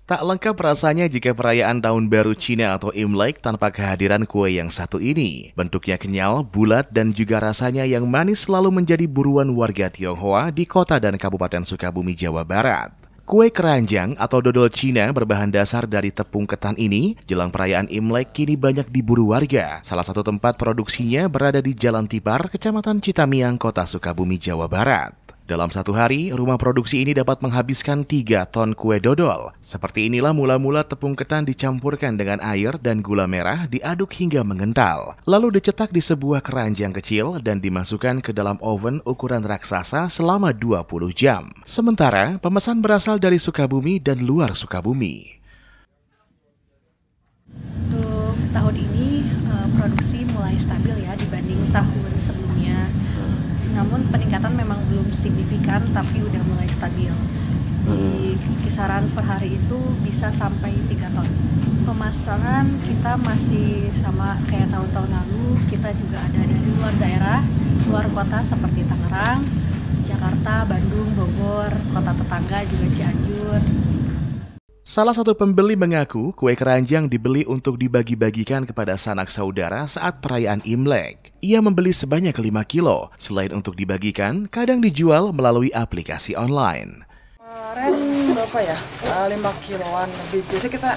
Tak lengkap rasanya jika perayaan Tahun Baru Cina atau Imlek tanpa kehadiran kue yang satu ini. Bentuknya kenyal, bulat, dan juga rasanya yang manis selalu menjadi buruan warga Tionghoa di kota dan Kabupaten Sukabumi, Jawa Barat. Kue keranjang atau dodol Cina berbahan dasar dari tepung ketan ini, jelang perayaan Imlek kini banyak diburu warga. Salah satu tempat produksinya berada di Jalan Tipar, Kecamatan Citamiang, Kota Sukabumi, Jawa Barat. Dalam satu hari, rumah produksi ini dapat menghabiskan 3 ton kue dodol. Seperti inilah mula-mula tepung ketan dicampurkan dengan air dan gula merah diaduk hingga mengental. Lalu dicetak di sebuah keranjang kecil dan dimasukkan ke dalam oven ukuran raksasa selama 20 jam. Sementara, pemesan berasal dari Sukabumi dan luar Sukabumi. Untuk tahun ini produksi mulai stabil ya dibanding tahun sebelumnya. Namun peningkatan memang belum signifikan tapi udah mulai stabil. Di kisaran per hari itu bisa sampai 3 ton. Pemasaran kita masih sama kayak tahun-tahun lalu. Kita juga ada dari luar daerah, luar kota seperti Tangerang, Jakarta, Bandung, Bogor, kota tetangga juga Cianjur. Salah satu pembeli mengaku kue keranjang dibeli untuk dibagi-bagikan kepada sanak saudara saat perayaan Imlek. Ia membeli sebanyak 5 kilo. Selain untuk dibagikan, kadang dijual melalui aplikasi online. Kemarin berapa ya? 5 kiloan lebih. Biasanya kita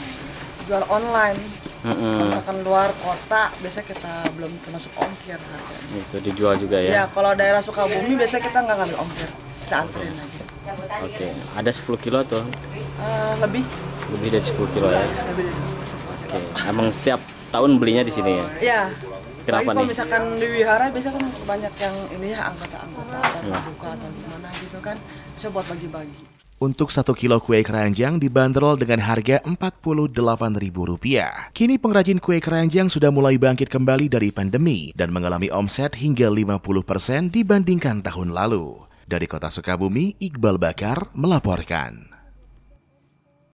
jual online. Kalau misalkan luar kota, biasanya kita belum termasuk ongkir harganya. Itu dijual juga ya? Ya, kalau daerah Sukabumi biasanya kita nggak ngambil ongkir. Kita anterin aja. Oke, ada 10 kilo tuh? Lebih. Lebih dari 10 kilo ya? Lebih dari 10 kilo. Oke, emang setiap tahun belinya di sini ya? Iya. Kenapa Kalau nih? misalkan di wihara biasanya kan banyak yang ini ya anggota-anggota atau buka atau gimana gitu kan. Bisa buat bagi-bagi. Untuk 1 kilo kue keranjang dibanderol dengan harga Rp48.000. Kini pengrajin kue keranjang sudah mulai bangkit kembali dari pandemi dan mengalami omset hingga 50% dibandingkan tahun lalu. Dari Kota Sukabumi, Iqbal Bakar melaporkan.